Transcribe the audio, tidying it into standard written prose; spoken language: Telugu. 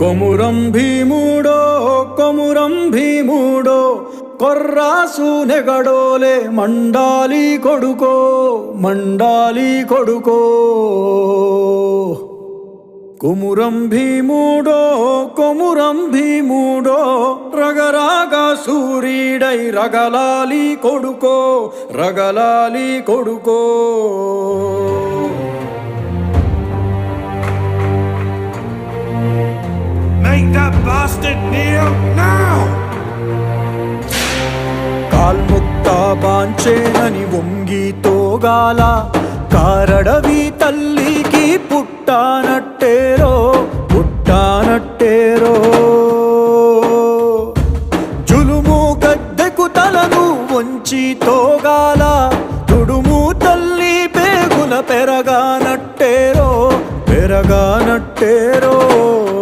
కొమురం భీముడో కొమురం భీముడో కొర్రాసు నెగడోలే మండాలి కొడుకో మండాలి కొడుకో కొమురం భీముడో కొమురం భీముడో రగరాగా సూరీడై రగలాలి కొడుకో రగలాలి కొడుకో Make that bastard kneel now! కాల్ముక్తా బాంచేనని వంగి తోగాల కారడవి తల్లికి పుట్టానట్టేరో